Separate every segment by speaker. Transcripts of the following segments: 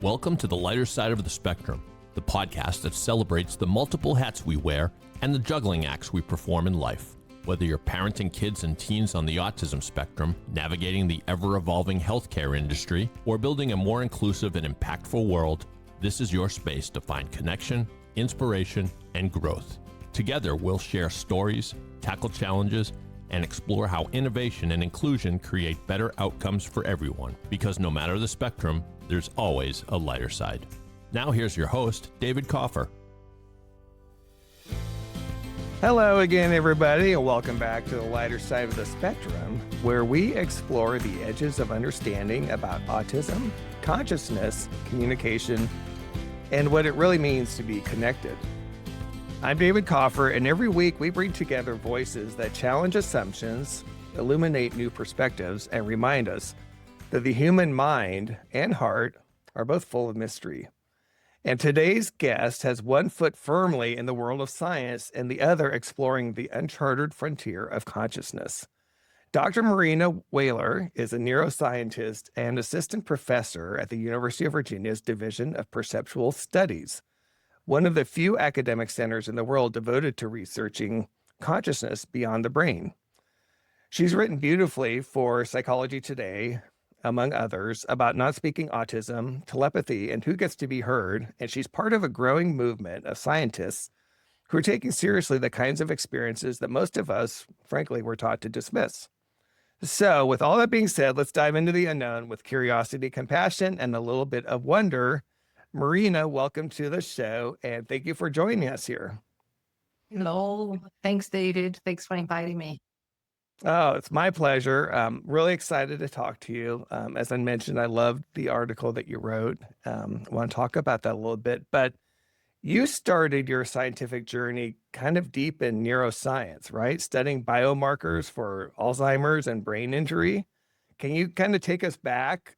Speaker 1: Welcome to the lighter side of the spectrum, the podcast that celebrates the multiple hats we wear and the juggling acts we perform in life. Whether you're parenting kids and teens on the autism spectrum, navigating the ever-evolving healthcare industry, or building a more inclusive and impactful world, this is your space to find connection, inspiration, and growth. Together, we'll share stories, tackle challenges, and explore how innovation and inclusion create better outcomes for everyone. Because no matter the spectrum, there's always a lighter side. Now here's your host, David Kaufer.
Speaker 2: Hello again, everybody, and welcome back to the lighter side of the spectrum, where we explore the edges of understanding about autism, consciousness, communication, and what it really means to be connected. I'm David Kaufer, and every week we bring together voices that challenge assumptions, illuminate new perspectives, and remind us that the human mind and heart are both full of mystery. And today's guest has one foot firmly in the world of science and the other exploring the uncharted frontier of consciousness. Dr. Marina Weiler is a neuroscientist and assistant professor at the University of Virginia's Division of Perceptual Studies, one of the few academic centers in the world devoted to researching consciousness beyond the brain. She's written beautifully for Psychology Today, among others, about not speaking autism, telepathy, and who gets to be heard, and she's part of a growing movement of scientists who are taking seriously the kinds of experiences that most of us, frankly, were taught to dismiss. So, with all that being said, let's dive into the unknown with curiosity, compassion, and a little bit of wonder. Marina, welcome to the show, and thank you for joining us here.
Speaker 3: Hello. Thanks, David. Thanks for inviting me.
Speaker 2: Oh, it's my pleasure. Really excited to talk to you. As I mentioned, I loved the article that you wrote. I want to talk about that a little bit, but you started your scientific journey kind of deep in neuroscience, right? Studying biomarkers for Alzheimer's and brain injury. Can you kind of take us back,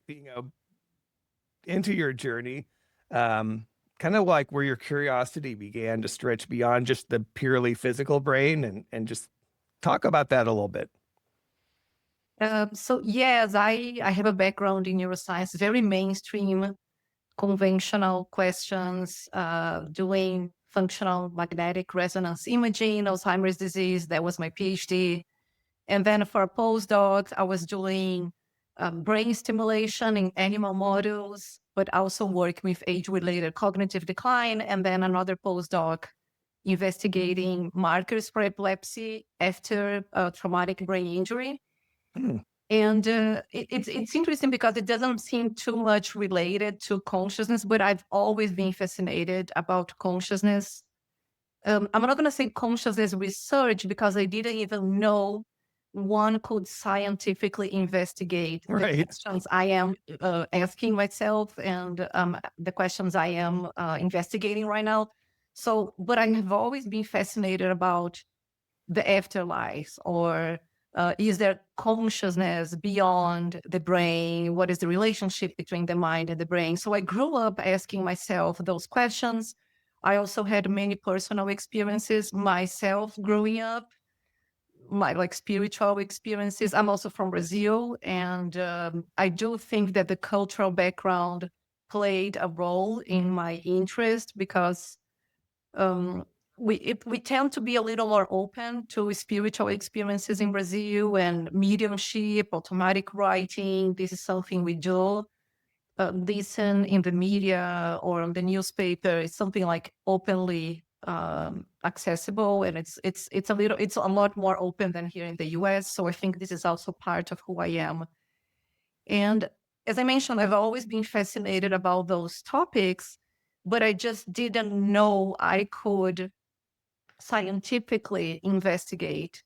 Speaker 2: into your journey, kind of like where your curiosity began to stretch beyond just the purely physical brain and just talk about that a little bit.
Speaker 3: So yes, I have a background in neuroscience, very mainstream, conventional questions, doing functional magnetic resonance imaging, Alzheimer's disease. That was my Ph.D. And then for a postdoc, I was doing brain stimulation in animal models, but also working with age-related cognitive decline. And then another postdoc investigating markers for epilepsy after traumatic brain injury. And it's interesting because it doesn't seem too much related to consciousness, but I've always been fascinated about consciousness. I'm not going to say consciousness research because I didn't even know one could scientifically investigate the questions I am asking myself and the questions I am investigating right now. So, but I have always been fascinated about the afterlife, or is there consciousness beyond the brain? What is the relationship between the mind and the brain? So I grew up asking myself those questions. I also had many personal experiences myself growing up, my spiritual experiences. I'm also from Brazil, and I do think that the cultural background played a role in my interest because we tend to be a little more open to spiritual experiences in Brazil, and mediumship, automatic writing. This is something we do. Listen in the media or on the newspaper. It's something like openly accessible, and it's a lot more open than here in the US. So I think this is also part of who I am. And as I mentioned, I've always been fascinated about those topics, but I just didn't know I could scientifically investigate.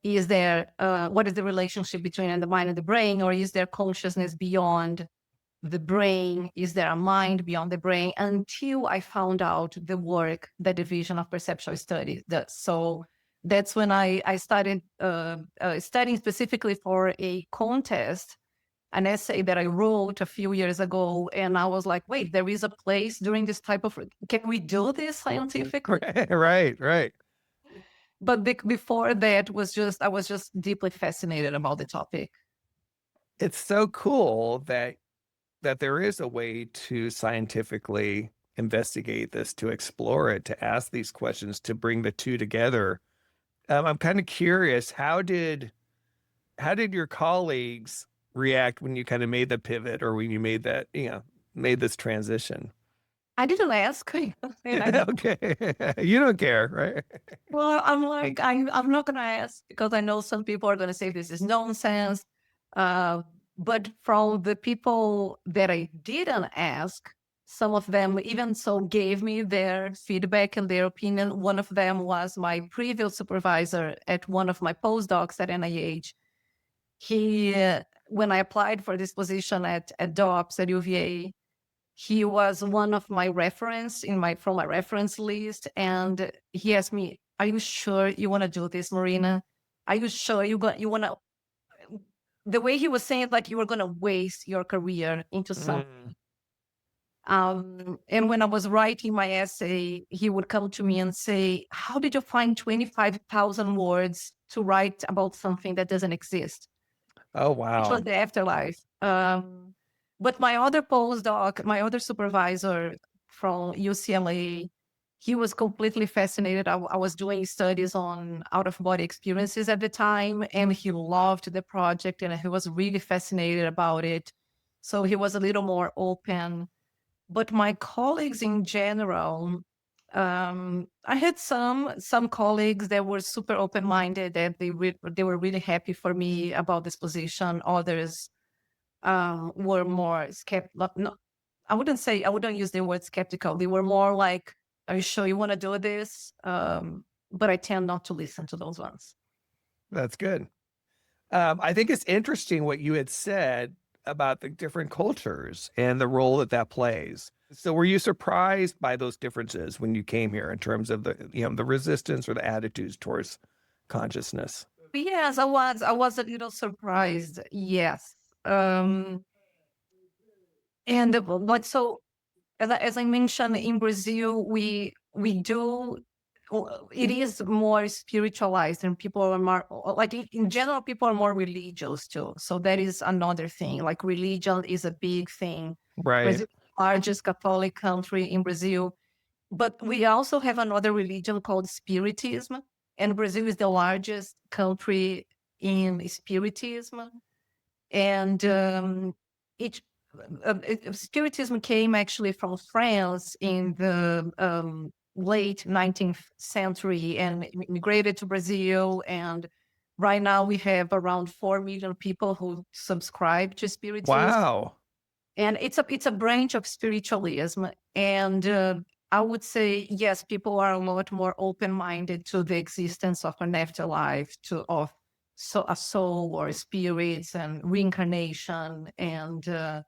Speaker 3: Is there what is the relationship between the mind and the brain, or is there consciousness beyond the brain? Is there a mind beyond the brain? Until I found out the work that the Division of Perceptual Studies does. So that's when I started studying specifically for a contest, an essay that I wrote a few years ago. And I was like, wait, there is a place during this type of, can we do this scientifically?
Speaker 2: Right.
Speaker 3: But before that I was just deeply fascinated about the topic.
Speaker 2: It's so cool that that there is a way to scientifically investigate this, to explore it, to ask these questions, to bring the two together. I'm kind of curious, how did your colleagues react when you kind of made the pivot, or when you made that, made this transition?
Speaker 3: I didn't ask. And I,
Speaker 2: Okay. You don't care, right?
Speaker 3: well, I'm like, I'm not going to ask because I know some people are going to say this is nonsense. Uh, but from the people that I didn't ask, some of them even so gave me their feedback and their opinion. One of them was my previous supervisor at one of my postdocs at NIH. He, when I applied for this position at DOPS at UVA, he was one of my reference from my reference list, and he asked me, "Are you sure you want to do this, Marina? Are you sure you want to?" The way he was saying it, like you were going to waste your career into something. And when I was writing my essay, he would come to me and say, "How did you find 25,000 words to write about something that doesn't exist?"
Speaker 2: Oh,
Speaker 3: Which was
Speaker 2: wow.
Speaker 3: the afterlife. But my other postdoc, my other supervisor from UCLA, he was completely fascinated. I was doing studies on out-of-body experiences at the time, and he loved the project, and he was really fascinated about it. So he was a little more open. But my colleagues in general, I had some colleagues that were super open-minded, that they were really happy for me about this position. Others were more skeptical. No, I wouldn't use the word skeptical. They were more like, "Are you sure you want to do this?" But I tend not to listen to those ones.
Speaker 2: That's good. I think it's interesting what you had said about the different cultures and the role that that plays. So were you surprised by those differences when you came here in terms of the resistance or the attitudes towards consciousness?
Speaker 3: Yes, I was. I was a little surprised. Yes. And but so as I mentioned, in Brazil, we do. It is more spiritualized, and people are more like in general. People are more religious too. So that is another thing. Like religion is a big thing.
Speaker 2: Right.
Speaker 3: Brazil, largest Catholic country in Brazil, but we also have another religion called Spiritism, and Brazil is the largest country in Spiritism. And it, Spiritism came actually from France in the late 19th century and immigrated to Brazil. And right now we have around 4 million people who subscribe to Spiritism.
Speaker 2: Wow.
Speaker 3: And it's a branch of spiritualism. And I would say, yes, people are a lot more open-minded to the existence of an afterlife, of a soul or spirits and reincarnation, and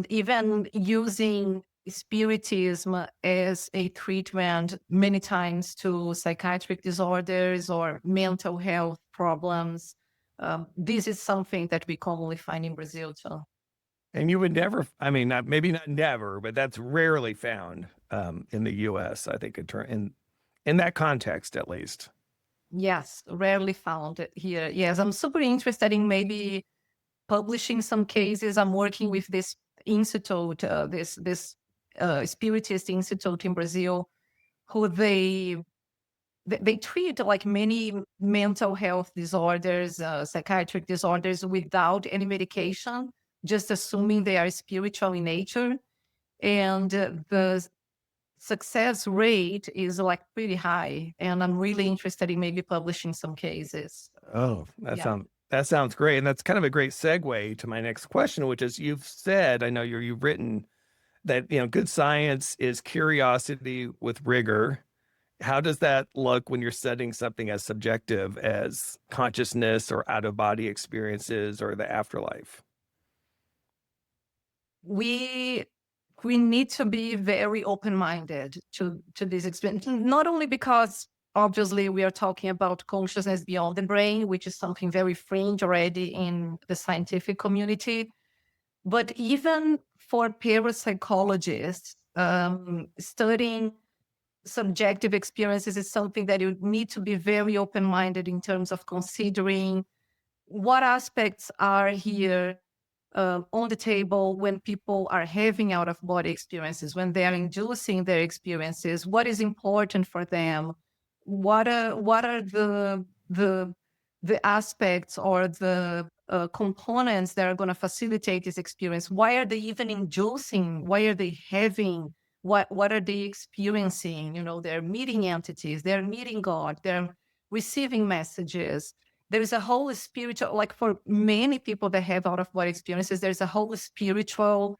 Speaker 3: even using spiritism as a treatment many times to psychiatric disorders or mental health problems. This is something that we commonly find in Brazil too.
Speaker 2: And you would never, I mean, maybe not never, but that's rarely found in the US, I think, in that context, at least.
Speaker 3: Yes, rarely found it here. Yes, I'm super interested in maybe publishing some cases. I'm working with this institute, this Spiritist Institute in Brazil, who they treat like many mental health disorders, psychiatric disorders without any medication, just assuming they are spiritual in nature. And the success rate is like pretty high. And I'm really interested in maybe publishing some cases.
Speaker 2: Oh,
Speaker 3: Yeah.
Speaker 2: that sounds great. And that's kind of a great segue to my next question, which is you've said, I know you've written that, good science is curiosity with rigor. How does that look when you're studying something as subjective as consciousness or out of body experiences or the afterlife?
Speaker 3: We need to be very open-minded to this experience, not only because obviously we are talking about consciousness beyond the brain, which is something very fringe already in the scientific community, but even for parapsychologists, studying subjective experiences is something that you need to be very open-minded in terms of considering what aspects are here on the table when people are having out-of-body experiences, when they are inducing their experiences. What is important for them? What are the aspects or the components that are going to facilitate this experience? Why are they even inducing? Why are they having? What are they experiencing? They're meeting entities, they're meeting God, they're receiving messages. There is a whole spiritual, like for many people that have out of body experiences, there's a whole spiritual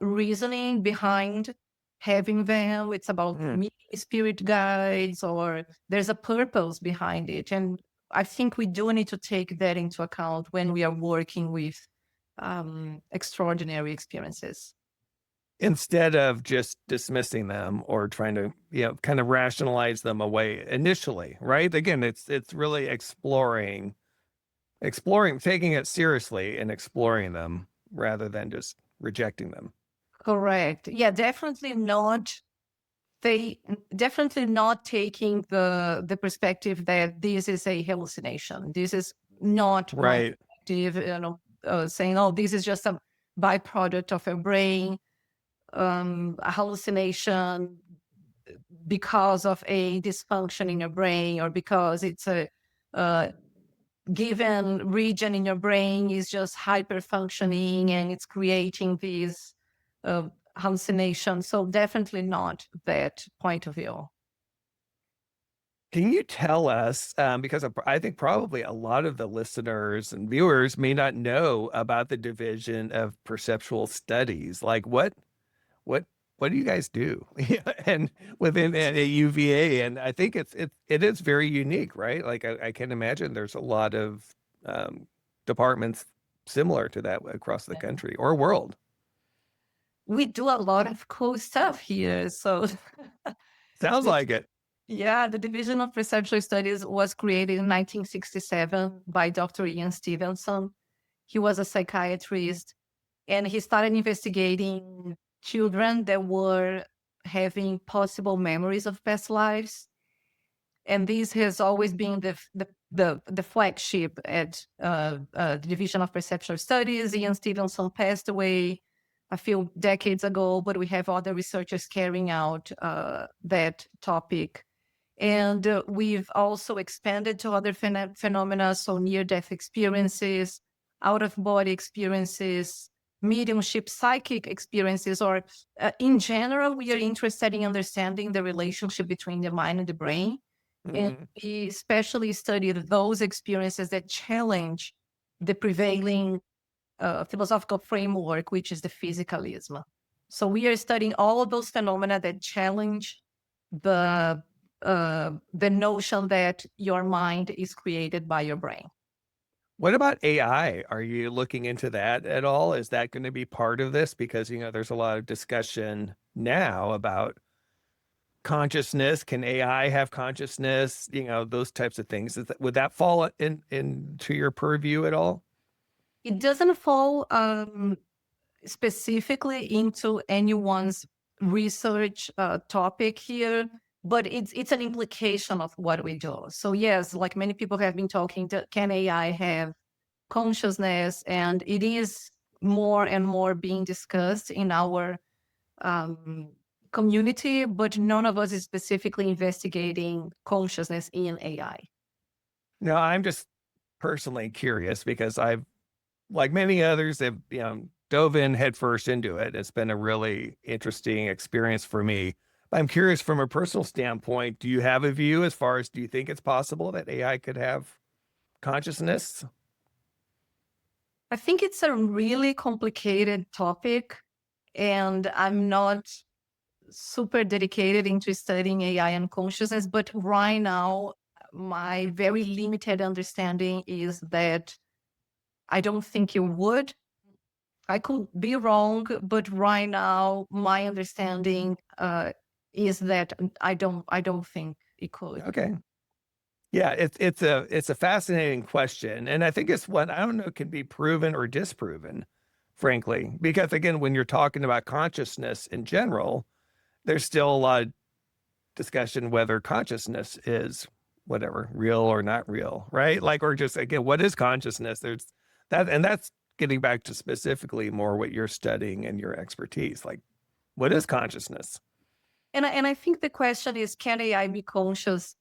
Speaker 3: reasoning behind having them. It's about meeting spirit guides, or there's a purpose behind it. And I think we do need to take that into account when we are working with extraordinary experiences.
Speaker 2: Instead of just dismissing them or trying to, kind of rationalize them away initially, right? Again, it's really exploring, taking it seriously and exploring them rather than just rejecting them.
Speaker 3: Correct. Yeah, definitely not. Definitely not taking the perspective that this is a hallucination. This is not my
Speaker 2: Right.
Speaker 3: perspective, saying, oh, this is just a byproduct of a brain, a hallucination because of a dysfunction in your brain, or because it's a given region in your brain is just hyper functioning and it's creating these hallucinations. So definitely not that point of view.
Speaker 2: Can you tell us, because I think probably a lot of the listeners and viewers may not know about the division of perceptual studies, like what do you guys do? And within a UVA, and I think it is very unique, right? Like I can imagine there's a lot of departments similar to that across the country or world.
Speaker 3: We do a lot of cool stuff here. So
Speaker 2: Sounds like it.
Speaker 3: yeah, the Division of Perceptual Studies was created in 1967 by Dr. Ian Stevenson. He was a psychiatrist, and he started investigating children that were having possible memories of past lives. And this has always been the flagship at the Division of Perceptual Studies. Ian Stevenson passed away a few decades ago, but we have other researchers carrying out that topic. And we've also expanded to other phenomena, so near-death experiences, out-of-body experiences, mediumship, psychic experiences, or in general, we are interested in understanding the relationship between the mind and the brain. And we especially study those experiences that challenge the prevailing philosophical framework, which is the physicalism. So we are studying all of those phenomena that challenge the notion that your mind is created by your brain.
Speaker 2: What about AI? Are you looking into that at all? Is that going to be part of this? Because, there's a lot of discussion now about consciousness. Can AI have consciousness? Those types of things. Would that fall into your purview at all?
Speaker 3: It doesn't fall specifically into anyone's research topic here, but it's an implication of what we do. So yes, like many people have been talking to, can AI have consciousness? And it is more and more being discussed in our community, but none of us is specifically investigating consciousness in AI.
Speaker 2: No, I'm just personally curious because I've, like many others, have dove in headfirst into it. It's been a really interesting experience for me. I'm curious from a personal standpoint, do you have a view as far as, do you think it's possible that AI could have consciousness?
Speaker 3: I think it's a really complicated topic, and I'm not super dedicated into studying AI and consciousness, but right now, my very limited understanding is that I don't think it would. I could be wrong, but right now, my understanding is that I don't think it could.
Speaker 2: Okay. Yeah, it's a fascinating question. And I think it's one, I don't know, can be proven or disproven, frankly, because again, when you're talking about consciousness in general, there's still a lot of discussion whether consciousness is whatever, real or not real, right? Like, or just again, what is consciousness? There's that, and that's getting back to specifically more what you're studying and your expertise, like what is consciousness?
Speaker 3: And I think the question is, can AI be conscious?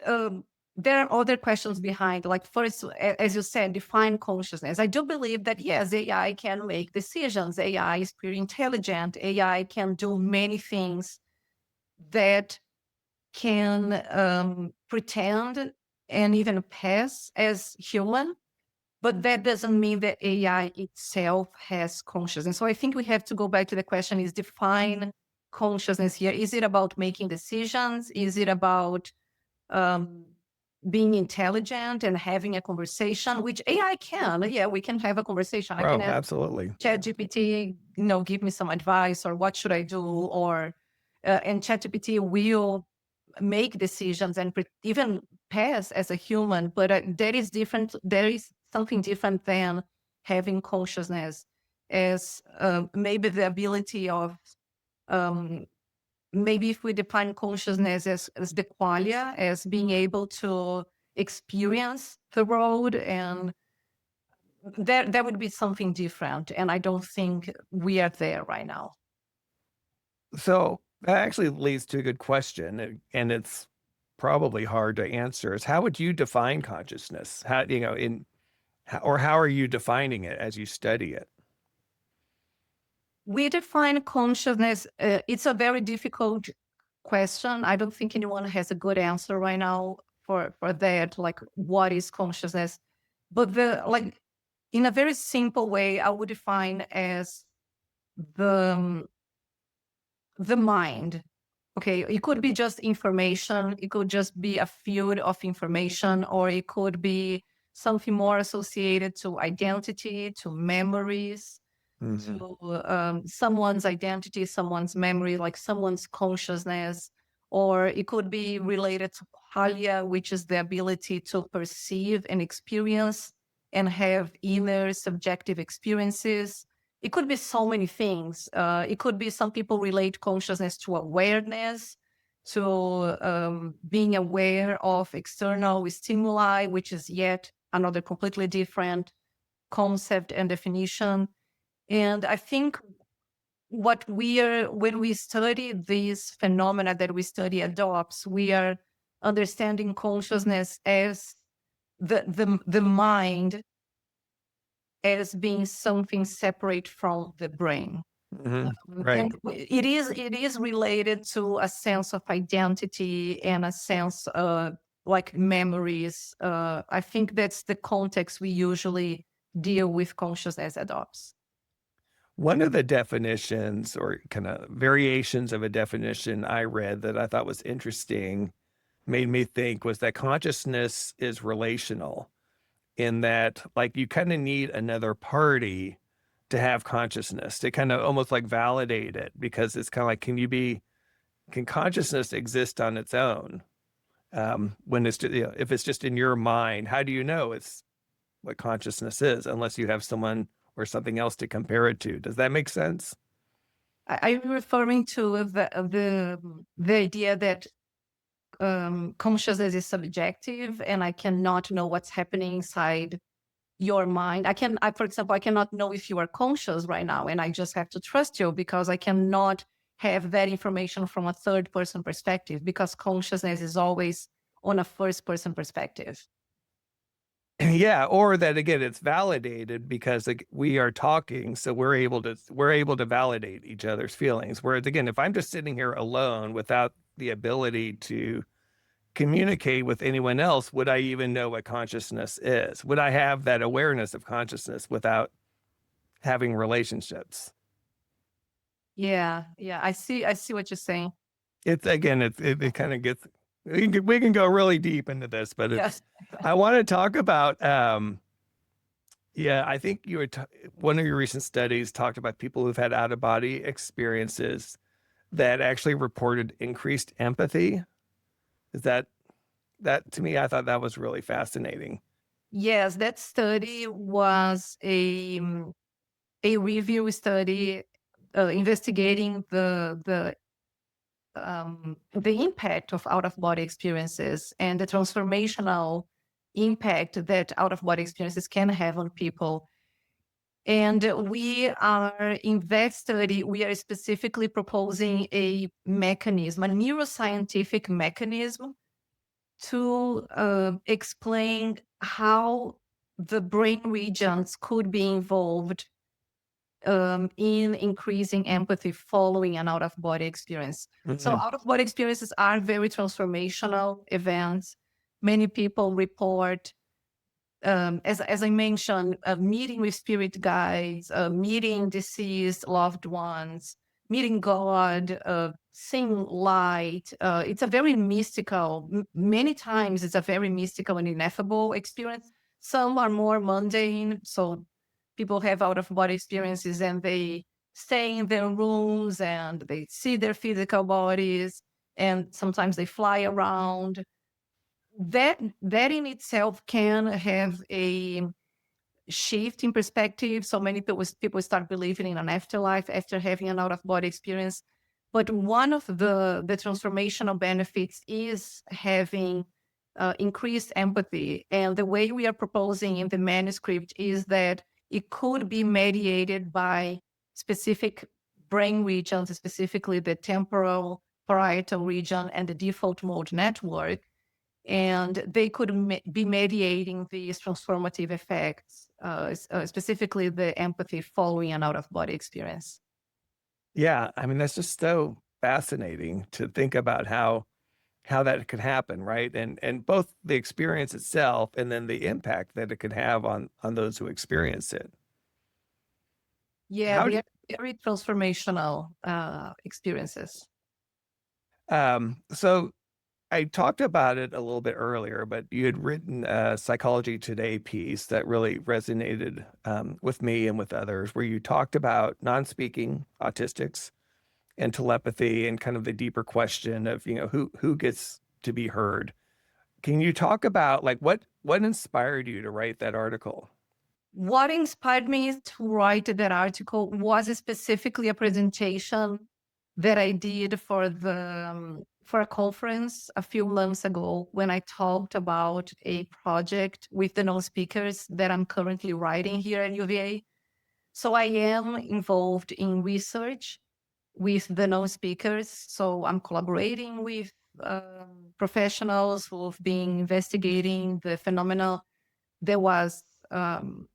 Speaker 3: There are other questions behind, like first, as you said, define consciousness. I do believe that yes, AI can make decisions. AI is pretty intelligent. AI can do many things that can pretend and even pass as human, but that doesn't mean that AI itself has consciousness. So I think we have to go back to the question: is define consciousness here? Is it about making decisions? Is it about um, being intelligent and having a conversation, which AI can? Yeah, we can have a conversation. I
Speaker 2: Oh,
Speaker 3: can ask
Speaker 2: absolutely.
Speaker 3: ChatGPT, give me some advice, or what should I do? Or and ChatGPT will make decisions and even pass as a human, but that is different. There is something different than having consciousness as maybe the ability of um, maybe if we define consciousness as the qualia, as being able to experience the world, and that would be something different. And I don't think we are there right now.
Speaker 2: So that actually leads to a good question, and it's probably hard to answer. Is how would you define consciousness? How, or how are you defining it as you study it?
Speaker 3: We define consciousness. It's a very difficult question. I don't think anyone has a good answer right now for that. Like, what is consciousness? But in a very simple way, I would define as the the mind. Okay, it could be just information. It could just be a field of information, or it could be something more associated to identity, to memories,
Speaker 2: Mhm.
Speaker 3: to someone's identity, someone's memory, like someone's consciousness, or it could be related to qualia, which is the ability to perceive and experience and have inner subjective experiences. It could be so many things. It could be some people relate consciousness to awareness, to being aware of external stimuli, which is yet another completely different concept and definition. And I think when we study these phenomena that we study adopts, we are understanding consciousness as the mind as being something separate from the brain.
Speaker 2: Right.
Speaker 3: And it is related to a sense of identity and a sense of like memories. I think that's the context we usually deal with consciousness adopts.
Speaker 2: One of the definitions or kind of variations of a definition I read that I thought was interesting, made me think, was that consciousness is relational, in that like you kind of need another party to have consciousness, to kind of almost like validate it, because it's kind of like, can consciousness exist on its own? When it's, if it's just in your mind, how do you know it's what consciousness is unless you have someone or something else to compare it to? Does that make sense?
Speaker 3: I'm referring to the idea that consciousness is subjective, and I cannot know what's happening inside your mind. For example, I cannot know if you are conscious right now, and I just have to trust you because I cannot have that information from a third person perspective, because consciousness is always on a first person perspective.
Speaker 2: Yeah, or that again, it's validated because like, we are talking, so we're able to validate each other's feelings. Whereas again, if I'm just sitting here alone without the ability to communicate with anyone else, would I even know what consciousness is? Would I have that awareness of consciousness without having relationships?
Speaker 3: Yeah, I see what you're saying.
Speaker 2: It's again, it kind of gets, we can go really deep into this, but
Speaker 3: Yes.
Speaker 2: I want to talk about, yeah, I think one of your recent studies talked about people who've had out of body experiences that actually reported increased empathy. Is that to me, I thought that was really fascinating.
Speaker 3: Yes, that study was a review study investigating the impact of out-of-body experiences and the transformational impact that out-of-body experiences can have on people. And we are, in that study, we are specifically proposing a mechanism, a neuroscientific mechanism to explain how the brain regions could be involved in increasing empathy following an out-of-body experience. So out-of-body experiences are very transformational events. Many people report, as I mentioned, meeting with spirit guides, meeting deceased loved ones, meeting God, seeing light. It's a very mystical, many times it's a very mystical and ineffable experience. Some are more mundane. So people have out-of-body experiences and they stay in their rooms and they see their physical bodies, and sometimes they fly around. That in itself can have a shift in perspective. So many people start believing in an afterlife after having an out-of-body experience. But one of the transformational benefits is having increased empathy. And the way we are proposing in the manuscript is that it could be mediated by specific brain regions, specifically the temporal parietal region and the default mode network. And they could be mediating these transformative effects, specifically the empathy following an out-of-body experience.
Speaker 2: Yeah, I mean, that's just so fascinating to think about how that could happen, right? And both the experience itself and then the impact that it could have on those who experience it.
Speaker 3: Yeah,
Speaker 2: How
Speaker 3: they are very transformational experiences.
Speaker 2: so I talked about it a little bit earlier, but you had written a Psychology Today piece that really resonated with me and with others, where you talked about non-speaking autistics and telepathy and kind of the deeper question of, who gets to be heard. Can you talk about like what inspired you to write that article?
Speaker 3: What inspired me to write that article was specifically a presentation that I did for a conference a few months ago, when I talked about a project with the non-speakers that I'm currently writing here at UVA. So I am involved in research with the non-speakers. So I'm collaborating with professionals who've been investigating the phenomena. There was the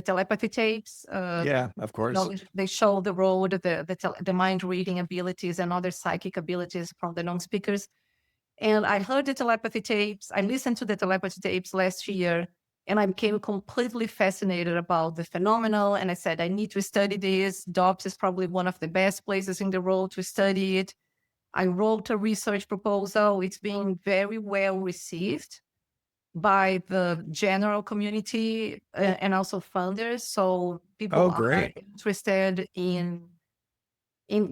Speaker 3: telepathy tapes.
Speaker 2: Yeah, of course.
Speaker 3: They show the road, the mind reading abilities and other psychic abilities from the non-speakers. And I heard the telepathy tapes. I listened to the telepathy tapes last year, and I became completely fascinated about the phenomenon. And I said, I need to study this. DOPS is probably one of the best places in the world to study it. I wrote a research proposal. It's being very well received by the general community and also funders. So people are interested in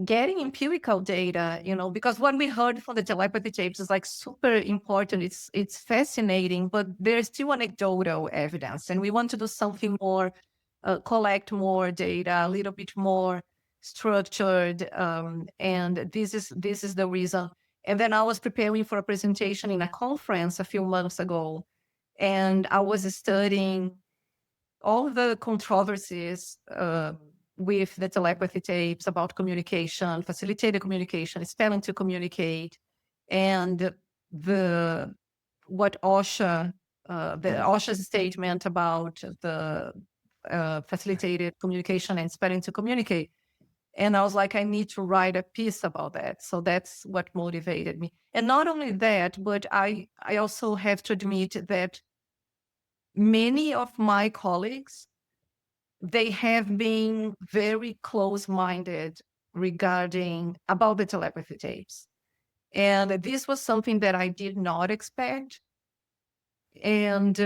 Speaker 3: getting empirical data, because what we heard from the telepathy tapes is like super important. It's fascinating, but there's still anecdotal evidence, and we want to do something more, collect more data, a little bit more structured. And this is the reason. And then I was preparing for a presentation in a conference a few months ago, and I was studying all the controversies with the telepathy tapes about communication, facilitated communication, spelling to communicate, and OSHA's statement about the facilitated communication and spelling to communicate. And I was like, I need to write a piece about that. So that's what motivated me. And not only that, but I also have to admit that many of my colleagues, they have been very close-minded regarding about the telepathy tapes. And this was something that I did not expect. And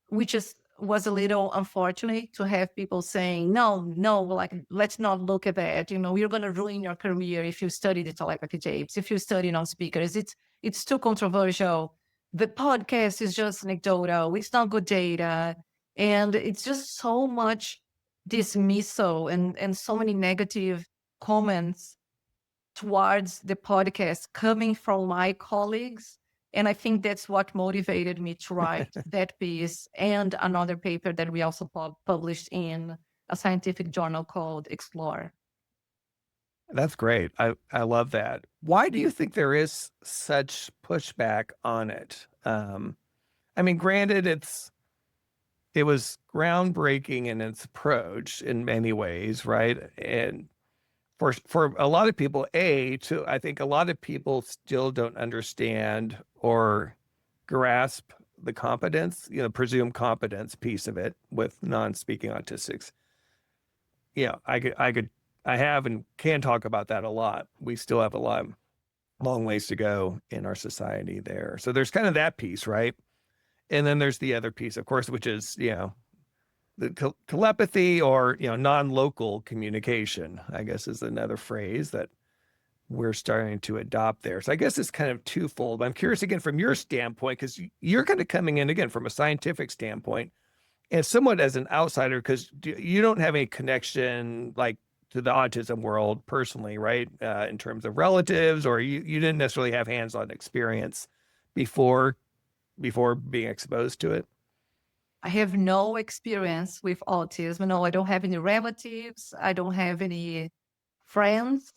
Speaker 3: which was a little unfortunate to have people saying, no, like, let's not look at that. You're going to ruin your career if you study the telepathy tapes, if you study non-speakers. It's too controversial. The podcast is just anecdotal. It's not good data. And it's just so much dismissal and so many negative comments towards the podcast coming from my colleagues And I think that's what motivated me to write that piece and another paper that we also published in a scientific journal called Explore.
Speaker 2: That's great. I love that. Why do you think there is such pushback on it? I mean, granted, it was groundbreaking in its approach in many ways, right? And for a lot of people, I think a lot of people still don't understand or grasp the competence, presumed competence piece of it with non-speaking autistics. I have and can talk about that a lot. We still have long ways to go in our society there. So there's kind of that piece, right? And then there's the other piece, of course, which is, the telepathy or, non-local communication, I guess is another phrase that we're starting to adopt there. So I guess it's kind of twofold. But I'm curious again from your standpoint, because you're kind of coming in again from a scientific standpoint and somewhat as an outsider, because you don't have any connection like to the autism world personally, right? In terms of relatives, or you didn't necessarily have hands-on experience before being exposed to it.
Speaker 3: I have no experience with autism. No, I don't have any relatives. I don't have any friends.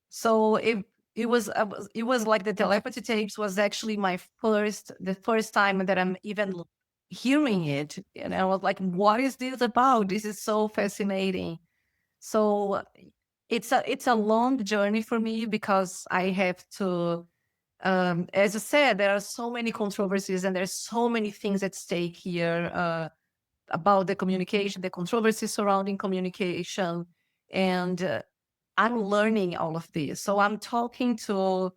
Speaker 3: So it was like the telepathy tapes was actually the first time that I'm even hearing it. And I was like, what is this about? This is so fascinating. So it's a long journey for me because I have to, as I said, there are so many controversies and there's so many things at stake here about the communication, the controversy surrounding communication, and I'm learning all of this. So I'm talking to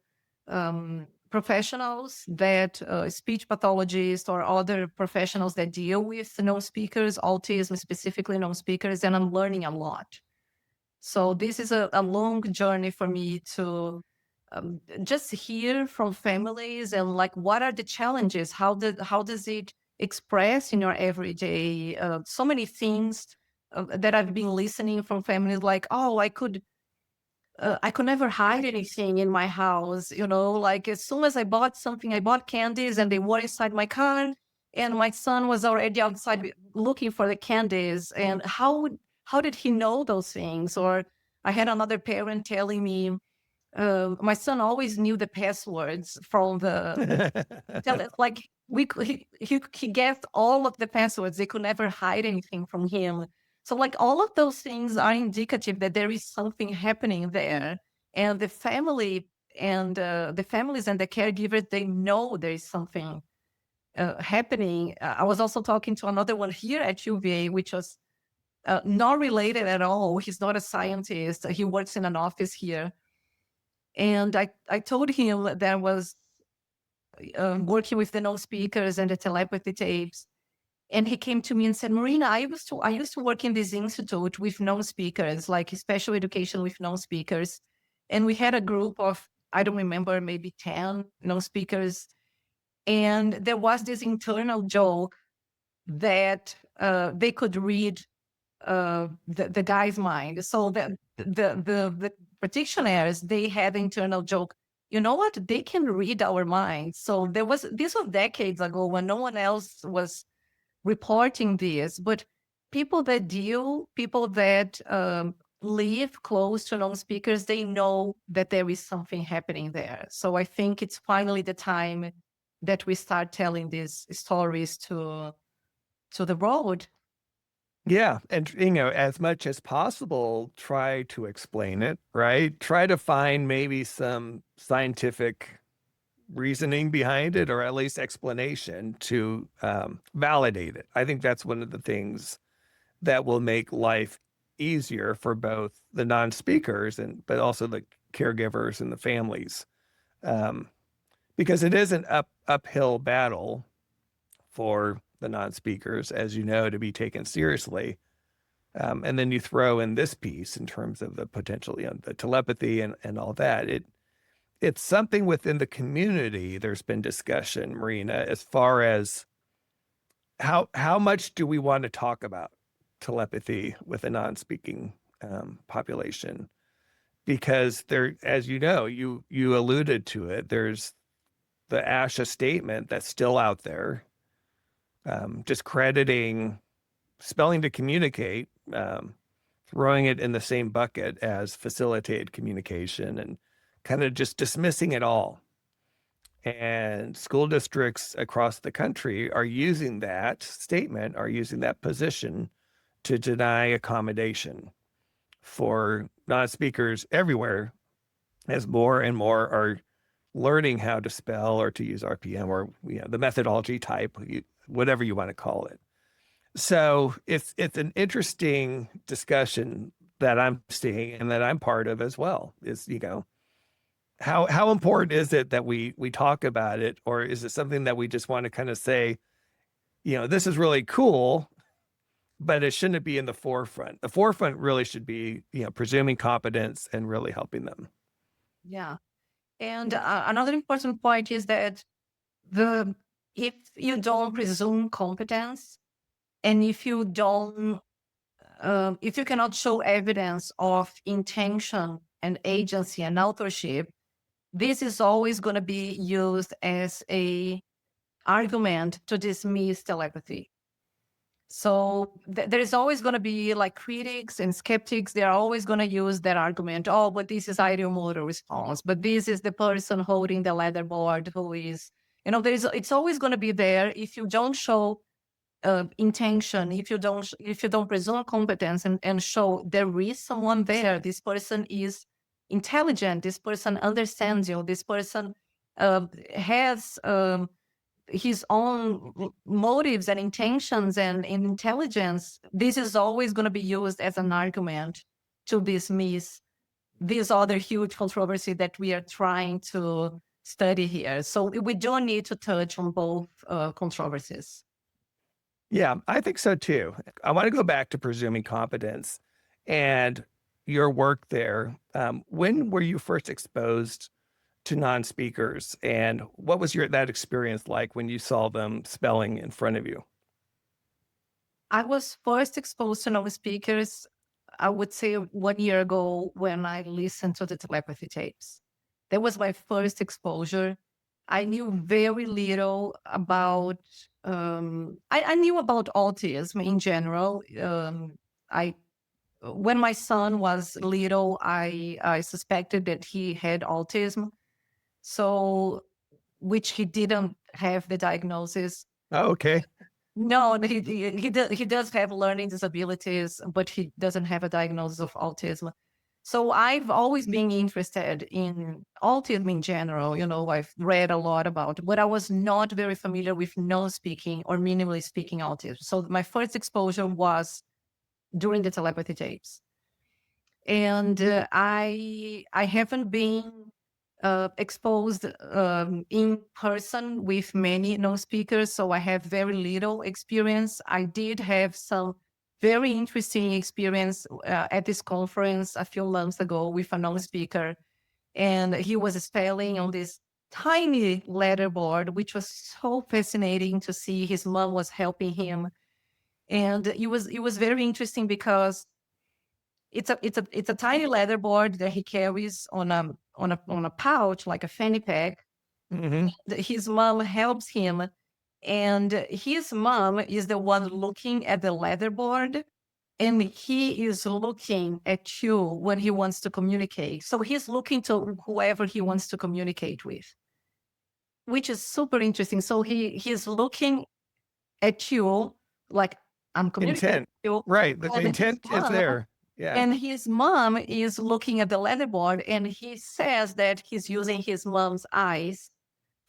Speaker 3: professionals that speech pathologists or other professionals that deal with non-speakers, autism, specifically non-speakers, and I'm learning a lot. So this is a long journey for me to just hear from families and like, what are the challenges? How does it express in your everyday? So many things that I've been listening from families like, oh, I could never hide anything in my house, like as soon as I bought something, I bought candies and they were inside my car and my son was already outside looking for the candies. And how did he know those things? Or I had another parent telling me, my son always knew the passwords from like he guessed all of the passwords. They could never hide anything from him. So like all of those things are indicative that there is something happening there, and the families and the caregivers, they know there is something happening. I was also talking to another one here at UVA, which was not related at all. He's not a scientist. He works in an office here. And I told him that I was working with the non-speakers and the telepathy tapes. And he came to me and said, Marina, I used to work in this institute with non-speakers, like special education with non-speakers. And we had a group of, I don't remember, maybe 10 non-speakers. And there was this internal joke that they could read the guy's mind. So that the practitioners, they had the internal joke, you know what? They can read our minds. So this was decades ago when no one else was reporting this, but people that live close to non-speakers, they know that there is something happening there. So I think it's finally the time that we start telling these stories to the world.
Speaker 2: Yeah. And, as much as possible, try to explain it, right? Try to find maybe some scientific reasoning behind it, or at least explanation to validate it. I think that's one of the things that will make life easier for both the non-speakers but also the caregivers and the families. Because it is an uphill battle for the non-speakers, as you know, to be taken seriously. And then you throw in this piece in terms of the potential, the telepathy and all that. It's something within the community. There's been discussion, Marina, as far as how much do we want to talk about telepathy with a non-speaking population? Because there, as you know, you alluded to it, there's the ASHA statement that's still out there, just crediting spelling to communicate, throwing it in the same bucket as facilitated communication and kind of just dismissing it all. And school districts across the country are using that statement, are using that position to deny accommodation for non-speakers everywhere, as more and more are learning how to spell or to use RPM or the methodology type, whatever you want to call it. So it's an interesting discussion that I'm seeing and that I'm part of as well. Is how important is it that we talk about it, or is it something that we just want to kind of say, this is really cool, but it shouldn't be in the forefront. The forefront really should be, presuming competence and really helping them.
Speaker 3: Yeah. And another important point is that if you don't presume competence, and if you cannot show evidence of intention and agency and authorship, this is always going to be used as a argument to dismiss telepathy. So there is always going to be like critics and skeptics. They're always going to use that argument. Oh, but this is ideomotor response. But this is the person holding the leaderboard who is, it's always going to be there. If you don't show intention, if you don't presume competence and show there is someone there, this person is intelligent, this person understands you, this person has his own motives and intentions and intelligence, this is always going to be used as an argument to dismiss this other huge controversy that we are trying to study here. So we do need to touch on both controversies.
Speaker 2: Yeah, I think so too. I want to go back to presuming competence and your work there. When were you first exposed to non-speakers, and what was that experience like when you saw them spelling in front of you?
Speaker 3: I was first exposed to non-speakers, I would say 1 year ago when I listened to the telepathy tapes. That was my first exposure. I knew very little about, I knew about autism in general. When my son was little, I suspected that he had autism. So, which he didn't have the diagnosis.
Speaker 2: Oh, okay.
Speaker 3: No, he does have learning disabilities, but he doesn't have a diagnosis of autism. So I've always been interested in autism in general. I've read a lot about it, but I was not very familiar with no-speaking or minimally speaking autism. So my first exposure was during the telepathy tapes. And I haven't been exposed in person with many non-speakers, so I have very little experience. I did have some very interesting experience at this conference a few months ago with a non-speaker, and he was spelling on this tiny letterboard, which was so fascinating to see. His mom was helping him, and it was very interesting because it's a tiny letterboard that he carries on a pouch, like a fanny pack.
Speaker 2: Mm-hmm.
Speaker 3: His mom helps him, and his mom is the one looking at the letterboard, and he is looking at you when he wants to communicate. So he's looking to whoever he wants to communicate with, which is super interesting. So he's looking at you like, I'm communicating
Speaker 2: Intent.
Speaker 3: with you.
Speaker 2: Right. The
Speaker 3: And
Speaker 2: intent
Speaker 3: his
Speaker 2: is
Speaker 3: mom-
Speaker 2: there. Yeah.
Speaker 3: And his mom is looking at the letterboard, and he says that he's using his mom's eyes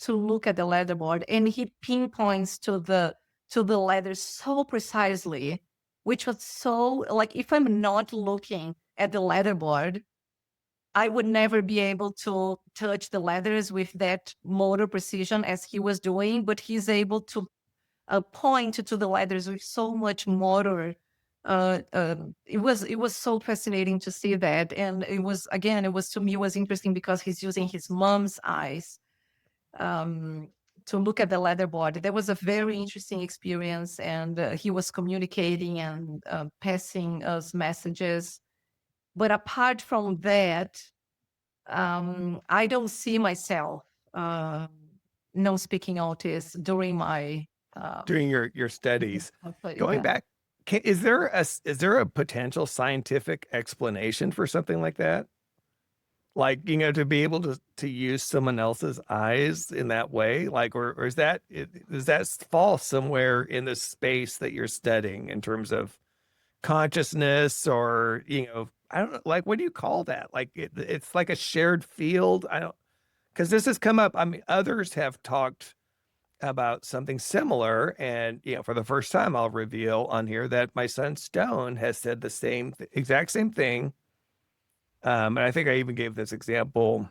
Speaker 3: to look at the letterboard, and he pinpoints to the letters so precisely, which was so, like, if I'm not looking at the letterboard, I would never be able to touch the letters with that motor precision as he was doing, but he's able to point to the letters with so much motor. It was so fascinating to see that, and it was to me, it was interesting because he's using his mom's eyes to look at the letterboard. That was a very interesting experience, and he was communicating and passing us messages. But apart from that, I don't see myself non-speaking autists during my
Speaker 2: During your studies. Going
Speaker 3: yeah.
Speaker 2: back, is there a potential scientific explanation for something like that? Like, to be able to use someone else's eyes in that way, like, or is that does that fall somewhere in the space that you're studying in terms of consciousness, or I don't know, like, what do you call that? Like, it's like a shared field. I don't, because this has come up. I mean, others have talked about something similar, and for the first time, I'll reveal on here that my son Stone has said the exact same thing. And I think I even gave this example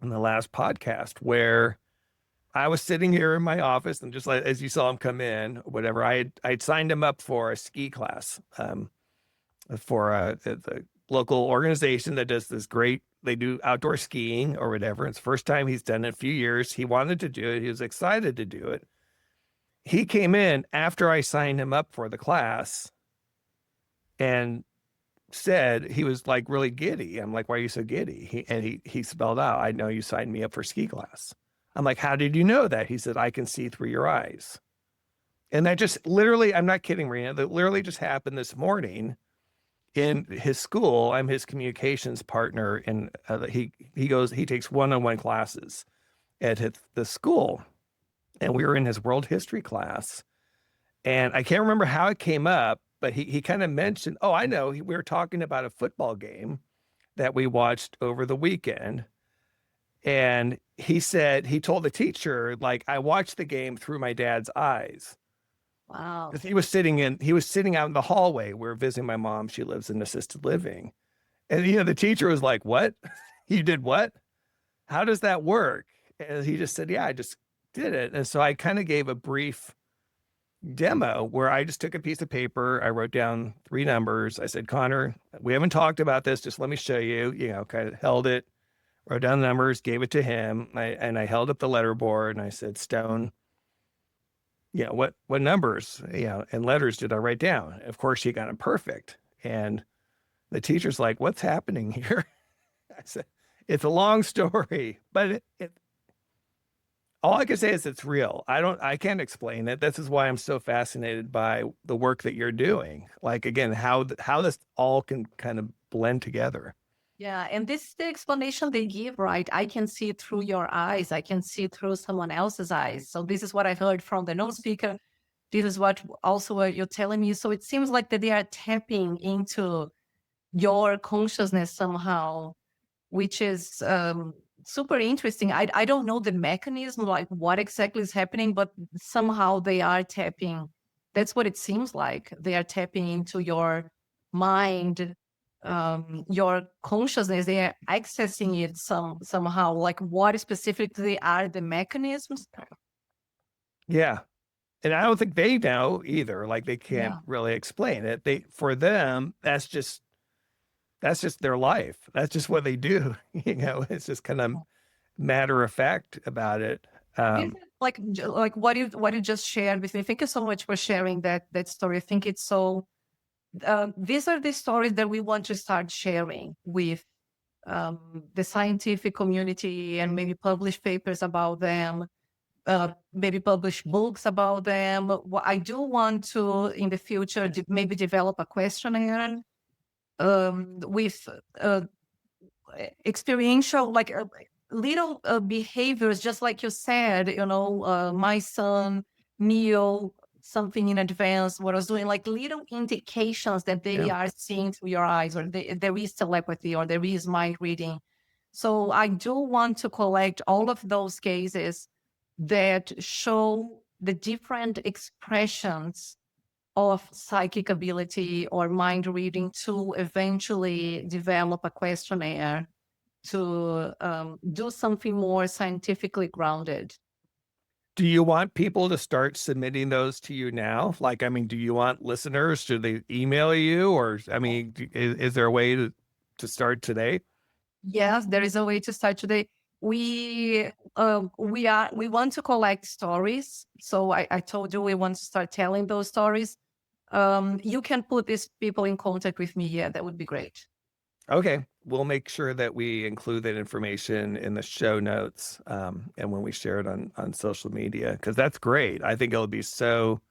Speaker 2: in the last podcast, where I was sitting here in my office, and just like as you saw him come in, whatever, I'd signed him up for a ski class, for the local organization that does this great. They do outdoor skiing or whatever. It's the first time he's done it in a few years. He wanted to do it. He was excited to do it. He came in after I signed him up for the class and said he was like really giddy. I'm like, "Why are you so giddy?" He spelled out, "I know you signed me up for ski class." I'm like, "How did you know that?" He said, "I can see through your eyes." And that just literally, I'm not kidding, Marina, that literally just happened this morning in his school. I'm his communications partner, and he takes one-on-one classes at the school, and we were in his world history class, and I can't remember how it came up, but he kind of mentioned, "Oh, I know, we were talking about a football game that we watched over the weekend." And he said, he told the teacher, like, "I watched the game through my dad's eyes."
Speaker 3: Wow.
Speaker 2: Because he was sitting out in the hallway. We were visiting my mom. She lives in assisted living. And, the teacher was like, "What? You did what? How does that work?" And he just said, "Yeah, I just did it." And so I kind of gave a brief demo where I just took a piece of paper. I wrote down 3 numbers. I said, "Connor, we haven't talked about this. Just let me show you," kind of held it, wrote down the numbers, gave it to him. I held up the letterboard and I said, "Stone, what numbers, and letters did I write down?" Of course, she got it perfect. And the teacher's like, "What's happening here?" I said, "It's a long story, but all I can say is it's real. I can't explain it. This is why I'm so fascinated by the work that you're doing. Like, again, how this all can kind of blend together."
Speaker 3: Yeah, and this is the explanation they give, right? I can see through your eyes. I can see through someone else's eyes. So this is what I heard from the non-speaker. This is what you're telling me. So it seems like that they are tapping into your consciousness somehow, which is super interesting. I don't know the mechanism, like what exactly is happening, but somehow they are tapping. That's what it seems like. They are tapping into your mind, your consciousness. They are accessing it somehow. Like, what specifically are the mechanisms?
Speaker 2: Yeah. And I don't think they know either. Like, they can't
Speaker 3: Yeah.
Speaker 2: really explain it. For them, that's just their life. That's just what they do. It's just kind of matter of fact about it.
Speaker 3: Like what you just shared with me. Thank you so much for sharing that story. I think it's so. These are the stories that we want to start sharing with the scientific community, and maybe publish papers about them, maybe publish books about them. I do want to, in the future, maybe develop a questionnaire with experiential, like little behaviors, just like you said, my son, Neil, something in advance, what I was doing, like little indications that they are seeing through your eyes, or there is telepathy, or there is mind reading. So I do want to collect all of those cases that show the different expressions of psychic ability or mind reading, to eventually develop a questionnaire to do something more scientifically grounded.
Speaker 2: Do you want people to start submitting those to you now? Like, I mean, do you want listeners? Should they email you? Or, I mean, is there a way to start today?
Speaker 3: Yes, there is a way to start today. We want to collect stories. So I told you we want to start telling those stories. You can put these people in contact with me. Yeah, that would be great.
Speaker 2: Okay. We'll make sure that we include that information in the show notes, and when we share it on social media, because that's great. I think it'll be so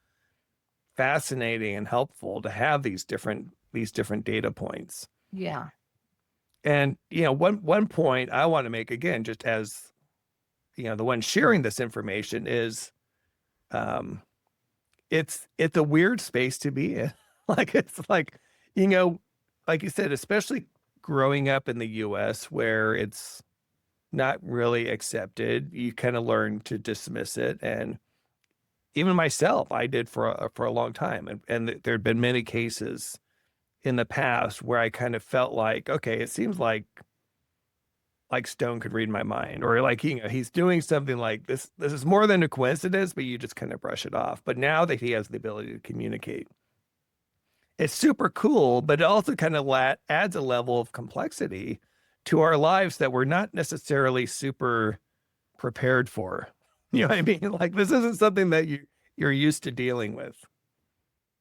Speaker 2: fascinating and helpful to have these different data points.
Speaker 3: Yeah.
Speaker 2: And one point I want to make again, just as the one sharing this information is, um, it's a weird space to be in. Like it's like, you know, like you said, especially growing up in the US where it's not really accepted, you kind of learn to dismiss it. And even myself, I did for a long time. And there had been many cases in the past where I kind of felt like, okay, it seems like Stone could read my mind, or like, he's doing something like this. This is more than a coincidence, but you just kind of brush it off. But now that he has the ability to communicate, it's super cool, but it also kind of adds a level of complexity to our lives that we're not necessarily super prepared for. You know what I mean? Like this isn't something that you're used to dealing with.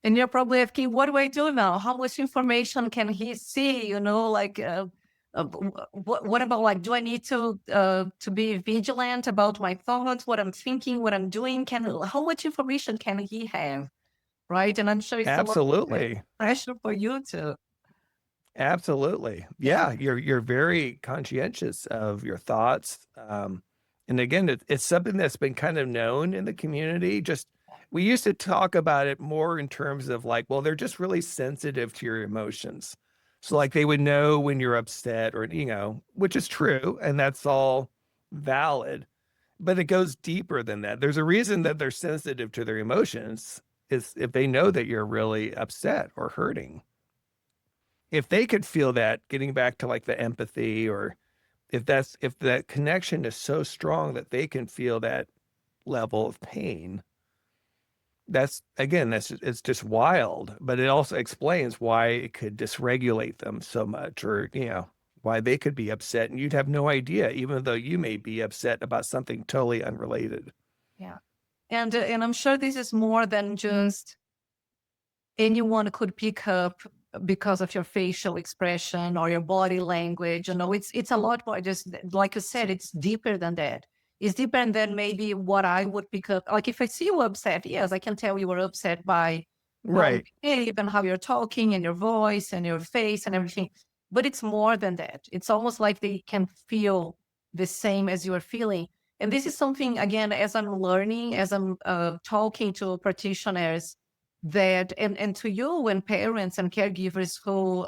Speaker 3: And you're probably asking, what do I do now? How much information can he see? What about, like, do I need to be vigilant about my thoughts, what I'm thinking, what I'm doing? How much information can he have? Right. And I'm sure it's a lot of
Speaker 2: Absolutely.
Speaker 3: pressure for you to,
Speaker 2: Absolutely.
Speaker 3: yeah.
Speaker 2: Yeah, you're very conscientious of your thoughts. And again, it's something that's been kind of known in the community. Just we used to talk about it more in terms of like, well, they're just really sensitive to your emotions. So like they would know when you're upset or, which is true, and that's all valid, but it goes deeper than that. There's a reason that they're sensitive to their emotions is if they know that you're really upset or hurting. If they could feel that, getting back to like the empathy, or if that connection is so strong that they can feel that level of pain, it's just wild. But it also explains why it could dysregulate them so much, or why they could be upset and you'd have no idea, even though you may be upset about something totally unrelated.
Speaker 3: Yeah. And I'm sure this is more than just anyone could pick up because of your facial expression or your body language. It's a lot more, just like you said, it's deeper than that. It's deeper than maybe what I would pick up. Like if I see you upset, yes, I can tell you were upset by how you
Speaker 2: Right.
Speaker 3: behave and how you're talking and your voice and your face and everything. But it's more than that. It's almost like they can feel the same as you are feeling. And this is something, again, as I'm learning, as I'm talking to practitioners, that and to you and parents and caregivers who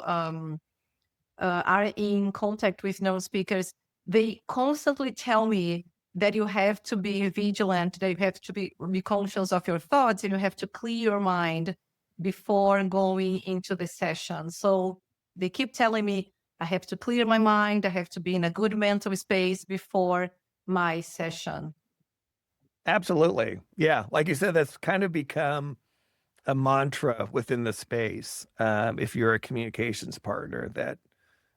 Speaker 3: are in contact with non-speakers, they constantly tell me that you have to be vigilant, that you have to be conscious of your thoughts, and you have to clear your mind before going into the session. So they keep telling me I have to clear my mind, I have to be in a good mental space before my session.
Speaker 2: Absolutely. Yeah. Like you said, that's kind of become a mantra within the space. If you're a communications partner, that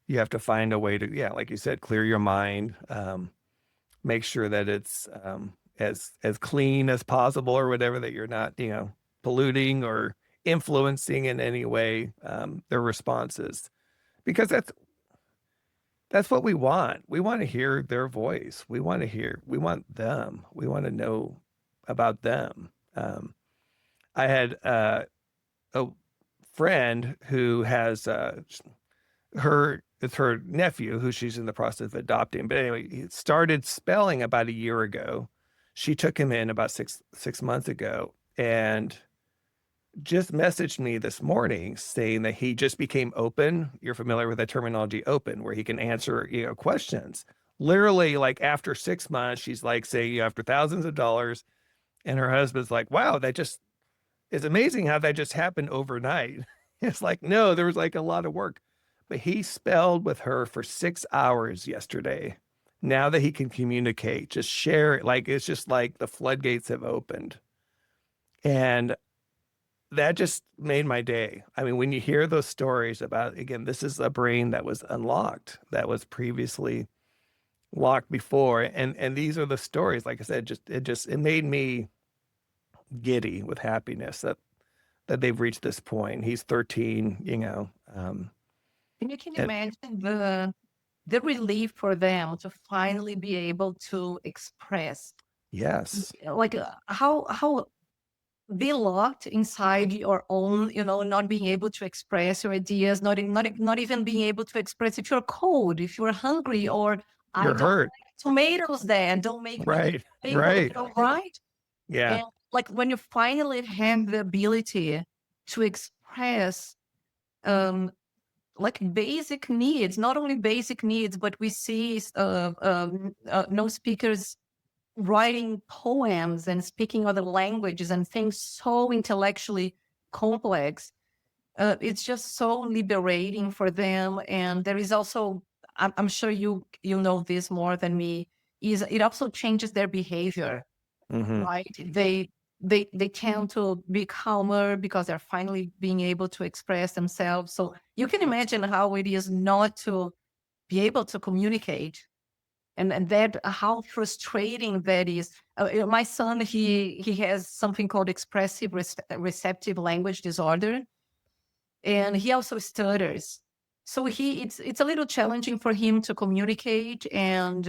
Speaker 2: you have to find a way to, yeah, like you said, clear your mind, make sure that it's as clean as possible or whatever, that you're not, polluting or influencing in any way their responses, because that's what we want. We want to hear their voice. We want them. We want to know about them. I had a friend who has it's her nephew who she's in the process of adopting. But anyway, he started spelling about a year ago. She took him in about six months ago and just messaged me this morning saying that he just became open. You're familiar with the terminology open, where he can answer, questions. Literally, like after 6 months, she's like saying, after thousands of dollars. And her husband's like, wow, that just is amazing how that just happened overnight. It's like, no, there was like a lot of work. But he spelled with her for 6 hours yesterday. Now that he can communicate, just share it. Like, it's just like the floodgates have opened. And that just made my day. I mean, when you hear those stories about, again, this is a brain that was unlocked, that was previously locked before. And these are the stories, like I said, it made me giddy with happiness that they've reached this point. He's 13,
Speaker 3: And you can
Speaker 2: And
Speaker 3: imagine the relief for them to finally be able to express,
Speaker 2: yes,
Speaker 3: like how be locked inside your own, not being able to express your ideas, not even being able to express if you're cold, if you're hungry, or I
Speaker 2: you're
Speaker 3: don't
Speaker 2: hurt.
Speaker 3: like tomatoes there, don't make me
Speaker 2: Right,
Speaker 3: able,
Speaker 2: right.
Speaker 3: right?
Speaker 2: Yeah.
Speaker 3: And like when you finally have the ability to express um like basic needs, not only basic needs, but we see no speakers writing poems and speaking other languages and things so intellectually complex. It's just so liberating for them. And there is also, I'm sure you know this more than me, is it also changes their behavior,
Speaker 2: Hmm.
Speaker 3: right? They tend to be calmer because they're finally being able to express themselves. So you can imagine how it is not to be able to communicate, and that how frustrating that is. My son, he has something called expressive receptive language disorder, and he also stutters. So it's a little challenging for him to communicate, and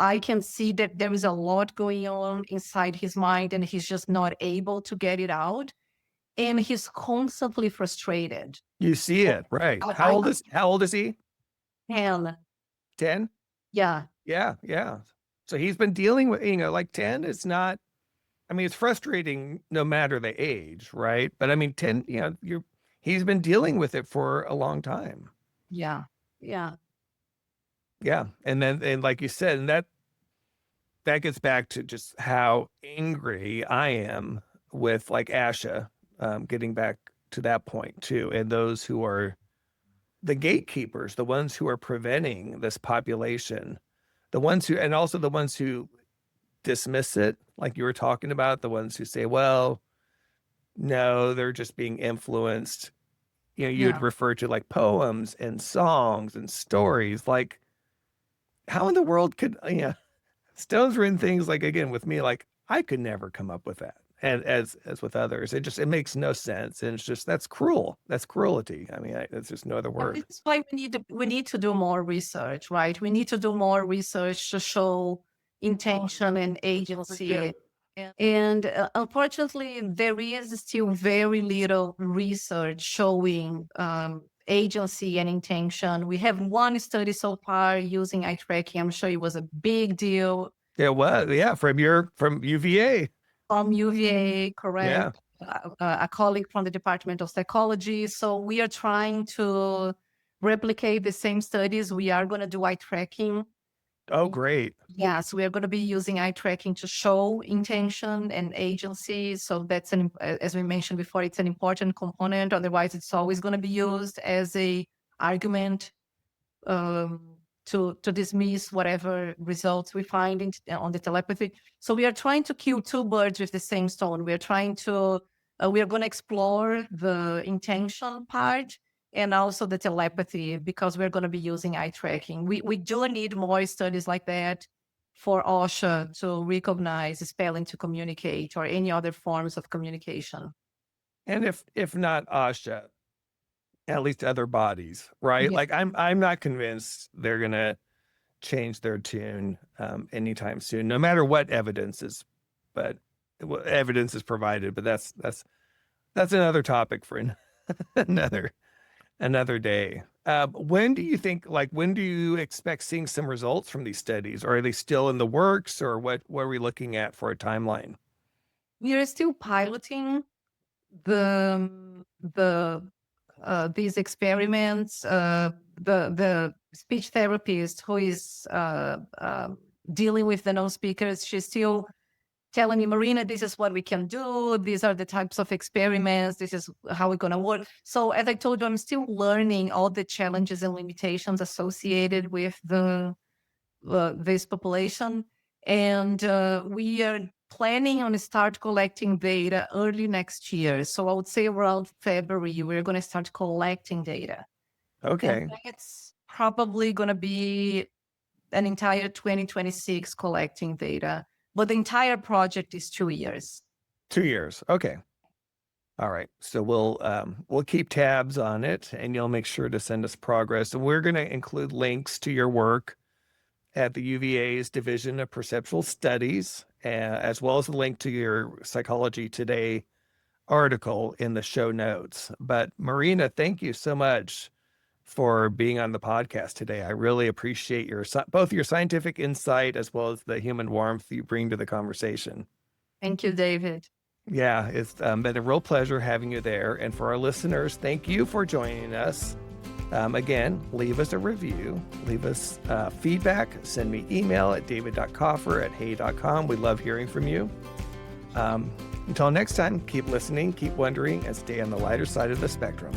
Speaker 3: I can see that there is a lot going on inside his mind, and he's just not able to get it out, and he's constantly frustrated.
Speaker 2: You see it, right?
Speaker 3: I
Speaker 2: How old is he?
Speaker 3: can,
Speaker 2: 10?
Speaker 3: yeah,
Speaker 2: Yeah, yeah. So he's been dealing with, like 10, it's not, I mean, it's frustrating no matter the age, right? But I mean, 10, he's been dealing with it for a long time.
Speaker 3: yeah, yeah,
Speaker 2: Yeah. And like you said, and that gets back to just how angry I am with like Asha, getting back to that point too. And those who are the gatekeepers, the ones who are preventing this population, and also the ones who dismiss it, like you were talking about, the ones who say, well, no, they're just being influenced. You'd
Speaker 3: yeah.
Speaker 2: refer to like poems and songs and stories. Like, how in the world could, Stone's written things like, again, with me, like, I could never come up with that. And as with others, it makes no sense. And it's just, that's cruel. That's cruelty. I mean, that's just no other
Speaker 3: And
Speaker 2: word.
Speaker 3: this is why we need to do more research, right? We need to do more research to show intention and agency. And unfortunately, there is still very little research showing agency and intention. We have one study so far using eye tracking. I'm sure it was a big deal
Speaker 2: It was, yeah, from UVA.
Speaker 3: from UVA,
Speaker 2: Yeah.
Speaker 3: correct? A colleague from the Department of Psychology. So we are trying to replicate the same studies. We are going to do eye tracking.
Speaker 2: Oh, great.
Speaker 3: Yes, we are going to be using eye tracking to show intention and agency. So that's as we mentioned before, it's an important component. Otherwise, it's always going to be used as a argument um, to dismiss whatever results we find on the telepathy. So we are trying to kill two birds with the same stone. We are going to explore the intention part and also the telepathy, because we're going to be using eye tracking. We do need more studies like that for OSHA to recognize spelling to communicate or any other forms of communication.
Speaker 2: And if not Asha, at least other bodies, right?
Speaker 3: Yeah.
Speaker 2: Like I'm not convinced they're gonna change their tune anytime soon, no matter what but evidence is provided. But that's another topic for another another day. When do you think, like, when do you expect seeing some results from these studies? Or are they still in the works, or what are we looking at for a timeline?
Speaker 3: We are still piloting the these experiments. The speech therapist who is dealing with the non-speakers, she's still telling me, Marina, this is what we can do. These are the types of experiments. This is how we're going to work. So as I told you, I'm still learning all the challenges and limitations associated with this population. And we are planning on start collecting data early next year. So I would say around February, we're going to start collecting data.
Speaker 2: Okay.
Speaker 3: And it's probably going to be an entire 2026 collecting data. But the entire project is 2 years.
Speaker 2: 2 years. Okay. All right. So we'll keep tabs on it, and you'll make sure to send us progress. And we're going to include links to your work at the UVA's Division of Perceptual Studies, as well as a link to your Psychology Today article in the show notes. But Marina, thank you so much for being on the podcast today. I really appreciate both your scientific insight as well as the human warmth you bring to the conversation.
Speaker 3: Thank you, David.
Speaker 2: Yeah, it's been a real pleasure having you there. And for our listeners, thank you for joining us. Again, leave us a review, leave us feedback, send me email at david.kaufer@hey.com. We love hearing from you. Until next time, keep listening, keep wondering, and stay on the lighter side of the spectrum.